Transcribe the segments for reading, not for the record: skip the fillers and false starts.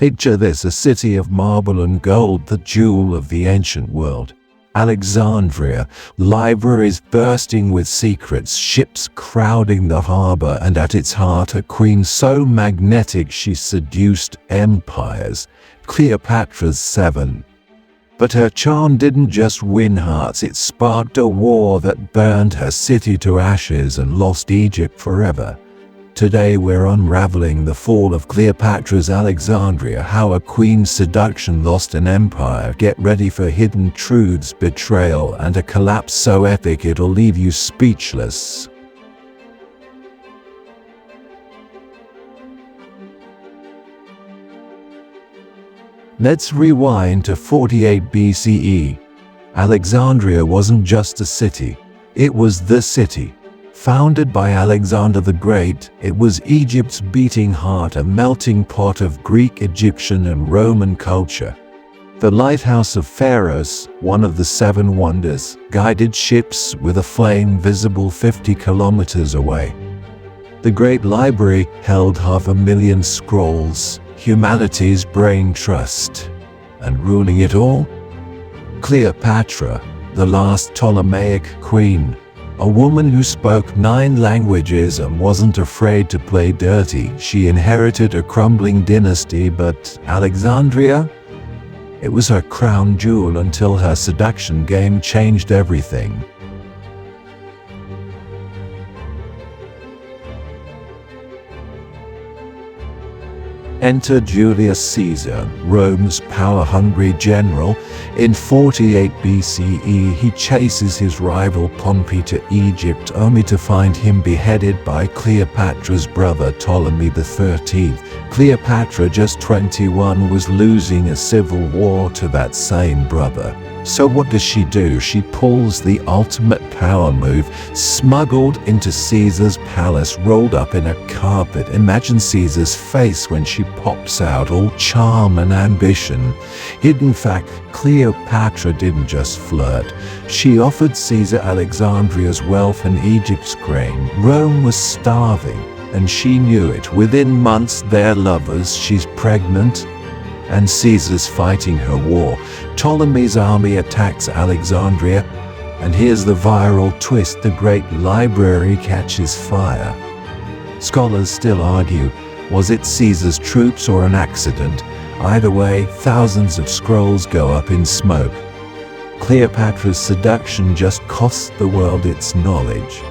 Picture this, a city of marble and gold, the jewel of the ancient world. Alexandria, libraries bursting with secrets, ships crowding the harbor, and at its heart a queen so magnetic she seduced empires, Cleopatra VII. But her charm didn't just win hearts, it sparked a war that burned her city to ashes and lost Egypt forever. Today we're unraveling the fall of Cleopatra's Alexandria, how a queen's seduction lost an empire. Get ready for hidden truths, betrayal, and a collapse so epic it'll leave you speechless. Let's rewind to 48 BCE. Alexandria wasn't just a city, it was the city. Founded by Alexander the Great, it was Egypt's beating heart, a melting pot of Greek, Egyptian, and Roman culture. The lighthouse of Pharos, one of the seven wonders, guided ships with a flame visible 50 kilometers away. The Great Library held 500,000 scrolls, humanity's brain trust. And ruling it all? Cleopatra, the last Ptolemaic queen. A woman who spoke 9 languages and wasn't afraid to play dirty. She inherited a crumbling dynasty, but Alexandria? It was her crown jewel until her seduction game changed everything. Enter Julius Caesar, Rome's power-hungry general. In 48 BCE, he chases his rival Pompey to Egypt, only to find him beheaded by Cleopatra's brother Ptolemy XIII. Cleopatra, just 21, was losing a civil war to that same brother. So what does she do? She pulls the ultimate power move, smuggled into Caesar's palace, rolled up in a carpet. Imagine Caesar's face when she pops out, all charm and ambition. Hidden fact, Cleopatra didn't just flirt. She offered Caesar Alexandria's wealth and Egypt's grain. Rome was starving, and she knew it. Within months, they're lovers. She's pregnant, and Caesar's fighting her war. Ptolemy's army attacks Alexandria, and here's the viral twist: the Great Library catches fire. Scholars still argue, was it Caesar's troops or an accident? Either way, thousands of scrolls go up in smoke. Cleopatra's seduction just costs the world its knowledge.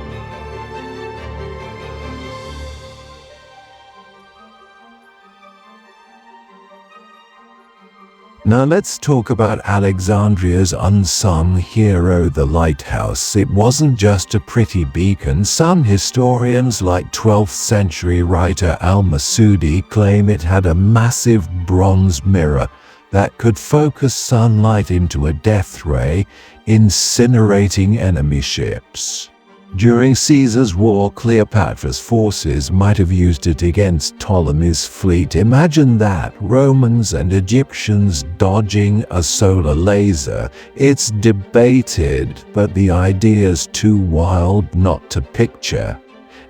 Now let's talk about Alexandria's unsung hero, the lighthouse. It wasn't just a pretty beacon. Some historians, like 12th century writer al-Masudi, claim it had a massive bronze mirror that could focus sunlight into a death ray, incinerating enemy ships. During Caesar's war, Cleopatra's forces might have used it against Ptolemy's fleet. Imagine that, Romans and Egyptians dodging a solar laser. It's debated, but the idea's too wild not to picture.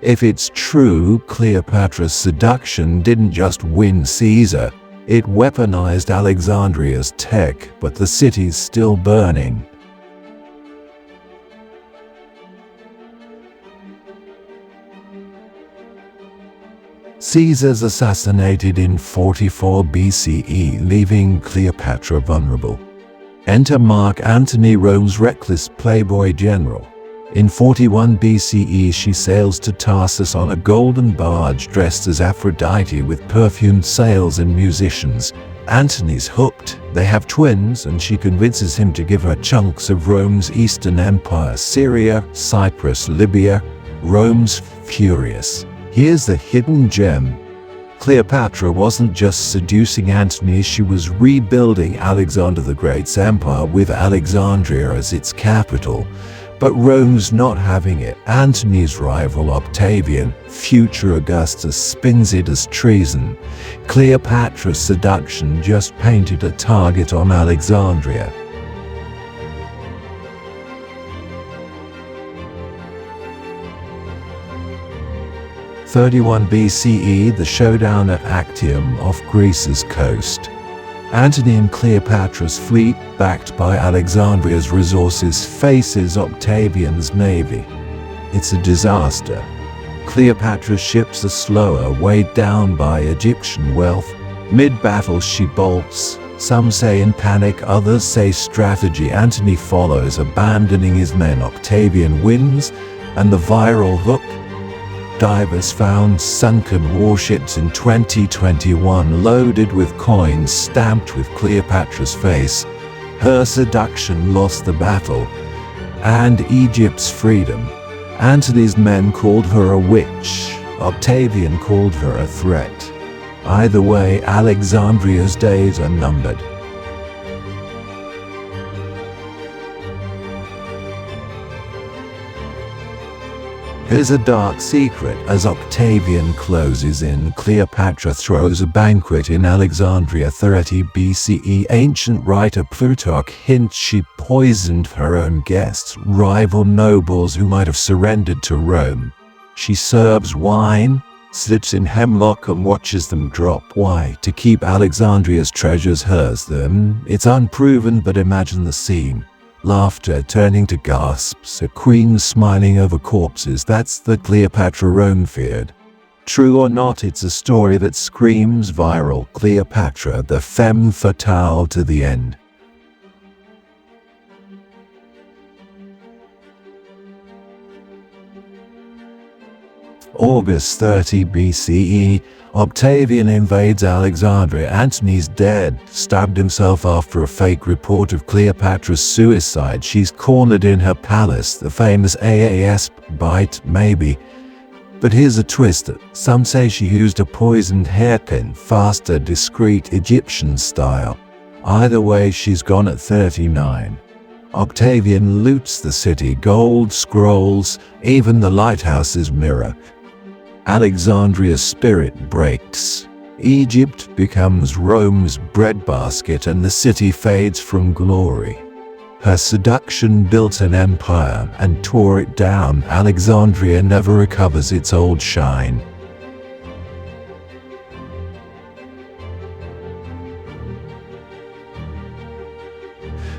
If it's true, Cleopatra's seduction didn't just win Caesar, it weaponized Alexandria's tech, but the city's still burning. Caesar's assassinated in 44 BCE, leaving Cleopatra vulnerable. Enter Mark Antony, Rome's reckless playboy general. In 41 BCE, she sails to Tarsus on a golden barge dressed as Aphrodite with perfumed sails and musicians. Antony's hooked. They have twins, and she convinces him to give her chunks of Rome's Eastern Empire, Syria, Cyprus, Libya. Rome's furious. Here's the hidden gem. Cleopatra wasn't just seducing Antony, she was rebuilding Alexander the Great's empire with Alexandria as its capital. But Rome's not having it. Antony's rival Octavian, future Augustus, spins it as treason. Cleopatra's seduction just painted a target on Alexandria. 31 BCE, the showdown at Actium off Greece's coast. Antony and Cleopatra's fleet, backed by Alexandria's resources, faces Octavian's navy. It's a disaster. Cleopatra's ships are slower, weighed down by Egyptian wealth. Mid-battle she bolts. Some say in panic, others say strategy. Antony follows, abandoning his men. Octavian wins, and the viral hook? Divers found sunken warships in 2021 loaded with coins stamped with Cleopatra's face. Her seduction lost the battle, and Egypt's freedom. Antony's men called her a witch. Octavian called her a threat. Either way, Alexandria's days are numbered. Here's a dark secret. As Octavian closes in, Cleopatra throws a banquet in Alexandria. 30 BCE. Ancient writer Plutarch hints she poisoned her own guests, rival nobles who might have surrendered to Rome. She serves wine, sits in hemlock and watches them drop. Why? To keep Alexandria's treasures hers. It's unproven, but imagine the scene. Laughter turning to gasps, a queen smiling over corpses. That's the Cleopatra Rome feared. True or not, it's a story that screams viral. Cleopatra, the femme fatale to the end. August 30 BCE, Octavian invades Alexandria. Antony's dead, stabbed himself after a fake report of Cleopatra's suicide. She's cornered in her palace, the famous AAS bite, maybe. But here's a twist. Some say she used a poisoned hairpin, faster, discreet Egyptian style. Either way, she's gone at 39. Octavian loots the city, gold, scrolls, even the lighthouse's mirror. Alexandria's spirit breaks. Egypt becomes Rome's breadbasket, and the city fades from glory. Her seduction built an empire and tore it down. Alexandria never recovers its old shine.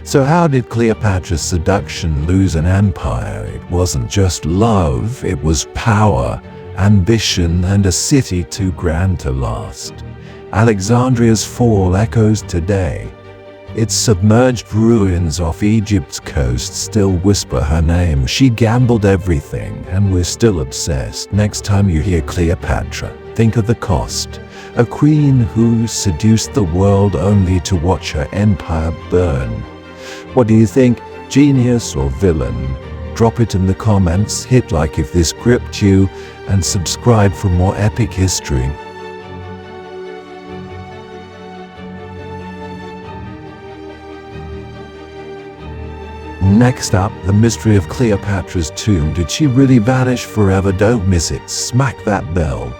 So how did Cleopatra's seduction lose an empire? It wasn't just love, it was power, ambition, and a city too grand to last. Alexandria's fall echoes today. Its submerged ruins off Egypt's coast still whisper her name. She gambled everything, and we're still obsessed. Next time you hear Cleopatra, think of the cost. A queen who seduced the world only to watch her empire burn. What do you think? Genius or villain? Drop it in the comments, hit like if this gripped you, and subscribe for more epic history. Next up, the mystery of Cleopatra's tomb. Did she really vanish forever? Don't miss it. Smack that bell.